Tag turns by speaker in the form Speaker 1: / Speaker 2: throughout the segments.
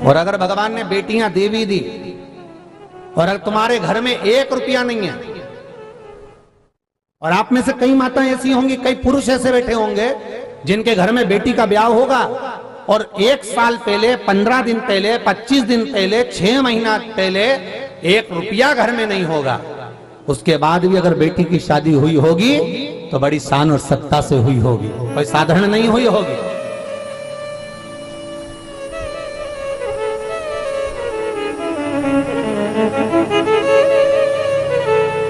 Speaker 1: और अगर भगवान ने बेटियां दे भी दी और अगर तुम्हारे घर में 1 रुपया नहीं है, और आप में से कई माताएं ऐसी होंगी, कई पुरुष ऐसे बैठे होंगे जिनके घर में बेटी का ब्याह होगा और 1 साल पहले, 15 दिन पहले, 25 दिन पहले, 6 महीना पहले 1 रुपया घर में नहीं होगा। उसके बाद भी अगर बेटी की शादी हुई होगी तो बड़ी शान और सत्ता से हुई होगी, कोई साधारण नहीं हुई होगी।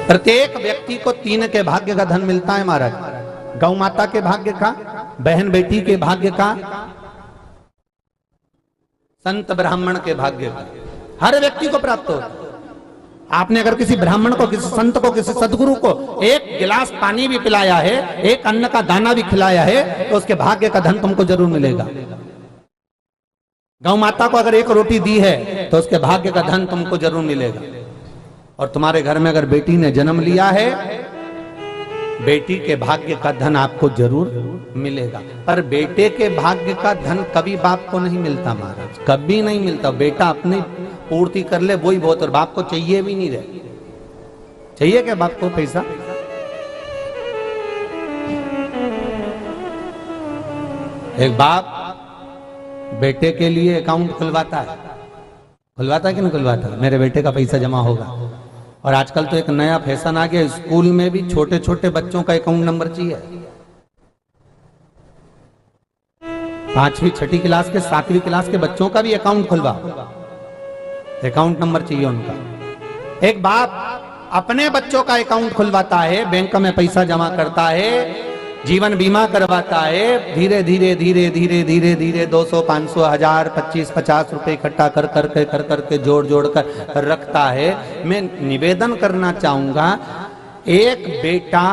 Speaker 1: प्रत्येक व्यक्ति को 3 के भाग्य का धन मिलता है महाराज। गौ माता के भाग्य का, बहन बेटी के भाग्य का, संत ब्राह्मण के भाग्य का, हर व्यक्ति को प्राप्त होता है। आपने अगर किसी ब्राह्मण को, किसी संत को, किसी सदगुरु को 1 गिलास पानी भी पिलाया है, 1 अन्न का दाना भी खिलाया है, तो उसके भाग्य का धन तुमको जरूर मिलेगा। गौ माता को अगर 1 रोटी दी है तो उसके भाग्य का धन तुमको जरूर मिलेगा। और तुम्हारे घर में अगर बेटी ने जन्म लिया है, बेटी के भाग्य का धन आपको जरूर मिलेगा। पर बेटे के भाग्य का धन कभी बाप को नहीं मिलता महाराज, कभी नहीं मिलता। बेटा अपनी पूर्ति कर ले वही बहुत, और बाप को चाहिए भी नहीं रहे। चाहिए क्या बाप को पैसा? एक बाप बेटे के लिए अकाउंट खुलवाता है कि नहीं खुलवाता? मेरे बेटे का पैसा जमा होगा। और आजकल तो एक नया फैशन आ गया, स्कूल में भी छोटे छोटे बच्चों का अकाउंट नंबर चाहिए। 5वीं 6ठी क्लास के, 7वीं क्लास के बच्चों का भी अकाउंट खुलवा, अकाउंट नंबर चाहिए उनका। एक बाप अपने बच्चों का अकाउंट खुलवाता है, बैंक में पैसा जमा करता है, जीवन बीमा करवाता है, धीरे धीरे धीरे धीरे धीरे धीरे 200, 500, 1000, 25, 50 रुपए इकट्ठा कर करके जोड़ कर रखता है। मैं निवेदन करना चाहूंगा, एक बेटा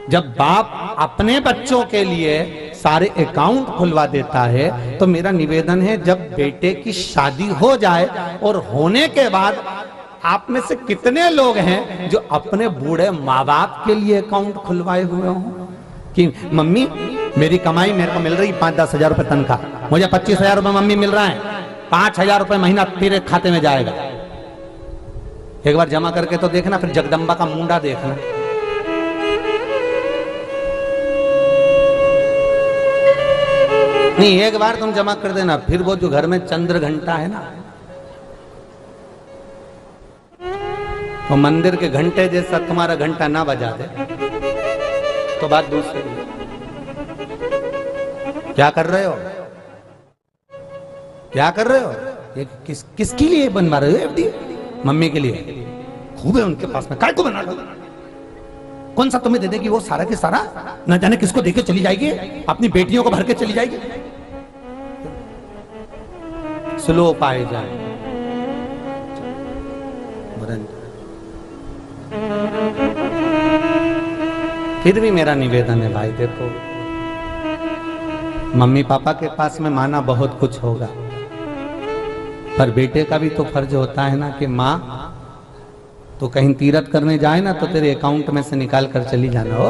Speaker 1: जब बाप अपने बच्चों के लिए सारे अकाउंट खुलवा देता है, तो मेरा निवेदन है जब बेटे की शादी हो जाए, और होने के बाद आप में से कितने लोग हैं जो अपने बूढ़े माँ बाप के लिए अकाउंट खुलवाए हुए हों कि मम्मी मेरी कमाई मेरे को मिल रही 5-10 हजार रुपए तनख्वाह, मुझे 25,000 रुपए मम्मी मिल रहा है, 5,000 रुपए महीना तेरे खाते में जाएगा। एक बार जमा करके तो देखना, फिर जगदम्बा का मुंडा देखना। नहीं, एक बार तुम जमा कर देना, फिर वो जो घर में चंद्र घंटा है ना, वो मंदिर के घंटे जैसा तुम्हारा घंटा ना बजा दे तो बात दूसरी। क्या कर रहे हो? क्या कर रहे हो? ये किसके लिए बनवा रहे हो? एफडी मम्मी के लिए। खूब है उनके पास में, काय को बना लो? कौन सा तुम्हें दे देगी वो सारा के सारा? न जाने किसको देके चली जाएगी, अपनी बेटियों को भर के चली जाएगी। स्लो पाए जाए। फिर भी मेरा निवेदन है भाई, देखो मम्मी पापा के पास में माना बहुत कुछ होगा, पर बेटे का भी तो फर्ज होता है ना कि माँ तो कहीं तीरथ करने जाए ना तो तेरे अकाउंट में से निकाल कर चली जाना। हो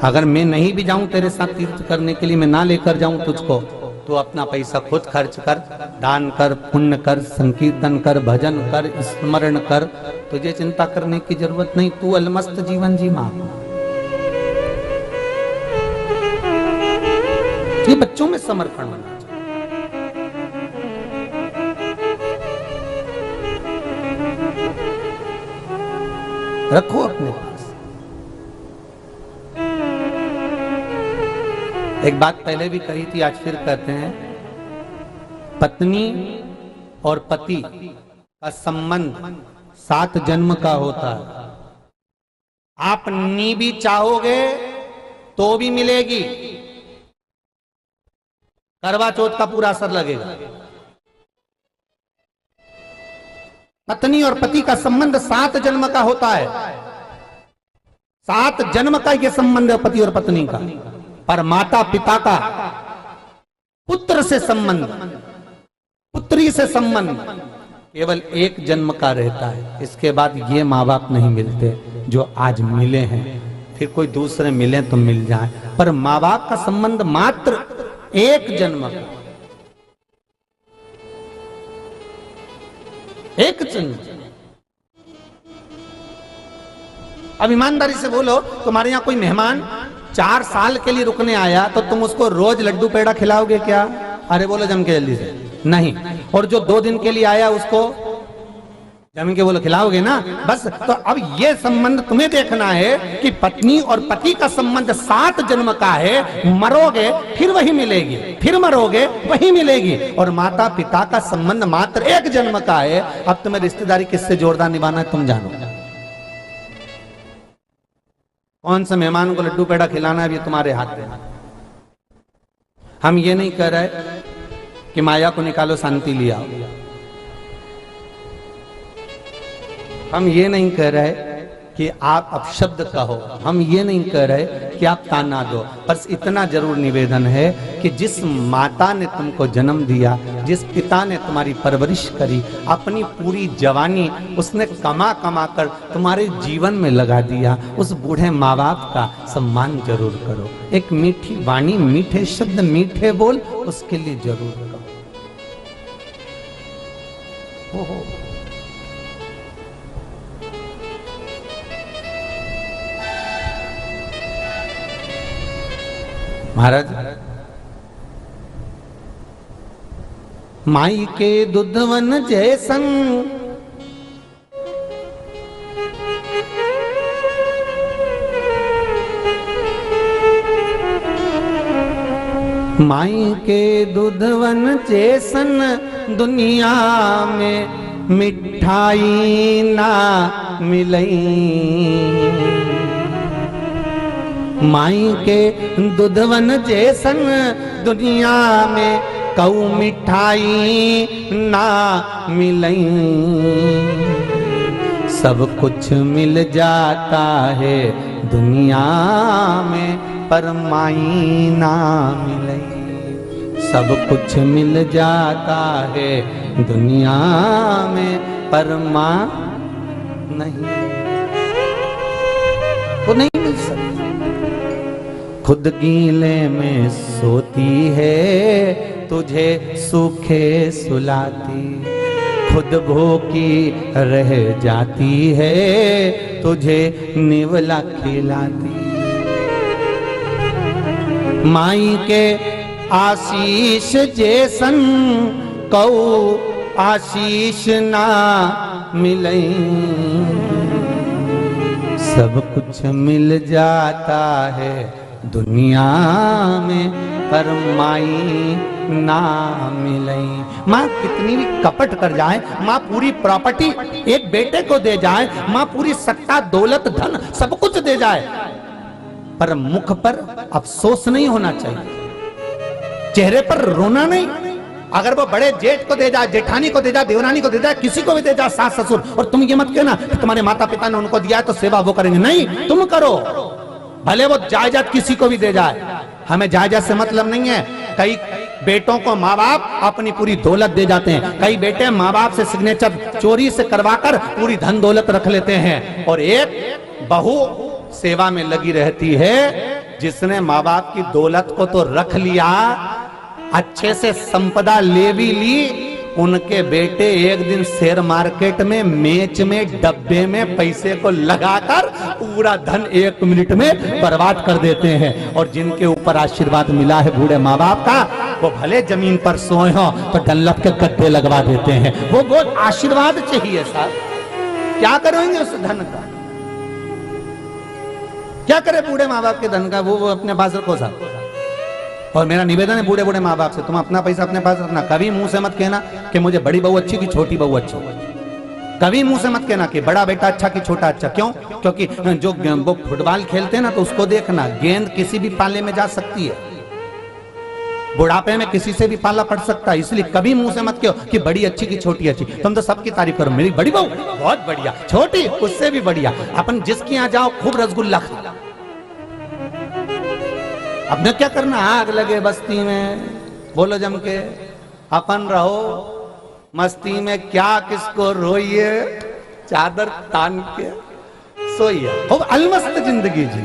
Speaker 1: अगर मैं नहीं भी जाऊं तेरे साथ तीर्थ करने के लिए, मैं ना लेकर जाऊं तुझको, तो अपना पैसा खुद खर्च कर, दान कर, पुण्य कर, संकीर्तन कर, भजन कर, स्मरण कर, तुझे चिंता करने की जरूरत नहीं। तू अलमस्त जीवन जी मां। ये बच्चों में समर्पण होना चाहिए। रखो अपने पास। एक बात पहले भी कही थी, आज फिर कहते हैं, पत्नी और पति का संबंध 7 जन्म का होता है। आप नी भी चाहोगे तो भी मिलेगी, करवा चौथ का पूरा असर लगेगा। पत्नी और पति का संबंध 7 जन्म का होता है। 7 जन्म का यह संबंध है पति और पत्नी का। पर माता पिता का पुत्र से संबंध, पुत्री से संबंध केवल 1 जन्म का रहता है। इसके बाद ये माँ बाप नहीं मिलते जो आज मिले हैं, फिर कोई दूसरे मिले तो मिल जाए, पर माँ बाप का संबंध मात्र 1 जन्म का। एक चम्मच। अब ईमानदारी से बोलो, तुम्हारे यहाँ कोई मेहमान 4 साल के लिए रुकने आया तो तुम उसको रोज लड्डू पेड़ा खिलाओगे क्या? अरे बोलो जम के जल्दी से, नहीं। और जो 2 दिन के लिए आया उसको जम के बोलो खिलाओगे ना? बस। तो अब ये संबंध तुम्हें देखना है कि पत्नी और पति का संबंध 7 जन्म का है। मरोगे फिर वही मिलेगी, फिर मरोगे वही मिलेगी। और माता पिता का संबंध मात्र 1 जन्म का है। अब तुम्हें रिश्तेदारी किससे जोरदार निभाना है तुम जानो। कौन सा मेहमान को लड्डू पेड़ा खिलाना है ये तुम्हारे हाथ में। हम ये नहीं कह रहे कि माया को निकालो शांति लिया, हम ये नहीं कह रहे कि आप अपशब्द कहो, हम ये नहीं कह रहे कि आप ताना दो। बस इतना जरूर निवेदन है कि जिस माता ने तुमको जन्म दिया, जिस पिता ने तुम्हारी परवरिश करी, अपनी पूरी जवानी उसने कमा कमा कर तुम्हारे जीवन में लगा दिया, उस बूढ़े माँ बाप का सम्मान जरूर करो। एक मीठी वाणी, मीठे शब्द, मीठे बोल उसके लिए जरूर करो। महाराज, माई के दुधवन जैसन माई के दुधवन जैसन दुनिया में मिठाई ना मिलई। माई के दुधवन जैसन दुनिया में कऊ मिठाई ना मिलई। सब कुछ मिल जाता है दुनिया में पर माई ना मिलई। सब कुछ मिल जाता है दुनिया में पर माँ नहीं, वो नहीं मिल सकती। खुद गीले में सोती है तुझे सूखे सुलाती, खुद भूखी रह जाती है तुझे निवला खिलाती। माई के आशीष जैसन कऊ आशीष ना मिलई। सब कुछ मिल जाता है दुनिया में पर माई ना मिलई। माँ कितनी भी कपट कर जाए, माँ पूरी प्रॉपर्टी एक बेटे को दे जाए, माँ पूरी सत्ता दौलत धन सब कुछ दे जाए, पर मुख पर अफसोस नहीं होना चाहिए, चेहरे पर रोना नहीं। अगर वो बड़े जेठ को दे जाए, जेठानी को दे जाए, देवरानी को दे जाए, किसी को भी दे जाए, सास ससुर, और तुम ये मत कहना कि तुम्हारे माता पिता ने उनको दिया है तो सेवा वो करेंगे। नहीं, तुम करो, भले वो जायदाद किसी को भी दे जाए, हमें जायदाद से मतलब नहीं है। कई बेटों को माँ बाप अपनी पूरी दौलत दे जाते हैं, कई बेटे माँ बाप से सिग्नेचर चोरी से करवाकर पूरी धन दौलत रख लेते हैं, और एक बहू सेवा में लगी रहती है जिसने माँ बाप की दौलत को तो रख लिया, अच्छे से संपदा ले भी ली, उनके बेटे एक दिन शेयर मार्केट में मेच में डब्बे में पैसे को लगाकर पूरा धन 1 मिनट में बर्बाद कर देते हैं। और जिनके ऊपर आशीर्वाद मिला है बूढ़े माँ बाप का, वो भले जमीन पर सोए हो तो डल्लप के गड्ढे लगवा देते हैं। वो आशीर्वाद चाहिए साहब। क्या करेंगे उस धन का, क्या करे बूढ़े माँ बाप के धन का, वो अपने पास रखो साहब। और मेरा निवेदन है बूढ़े बूढ़े माँ बाप से, तुम अपना पैसा अपने पास रखना। कभी मुंह से मत कहना कि मुझे बड़ी बहू अच्छी कि छोटी बहू अच्छी, कभी मुंह से मत कहना कि बड़ा बेटा अच्छा कि छोटा अच्छा। क्यों? क्योंकि जो वो फुटबॉल खेलते हैं ना, तो उसको देखना, गेंद किसी भी पाले में जा सकती है, बुढ़ापे में किसी से भी पाला पड़ सकता है। इसलिए कभी मुंह से मत कहो कि बड़ी अच्छी कि छोटी अच्छी। तुम तो सबकी तारीफ करो, मेरी बड़ी बहू बहुत बढ़िया, छोटी उससे भी बढ़िया। अपन जिसके यहाँ जाओ खूब रसगुल्ला खा, अपने क्या करना, आग लगे बस्ती में, बोलो जम के, अपन रहो मस्ती में, क्या किसको रोइए, चादर तान के सोइए, खूब अलमस्त जिंदगी जी।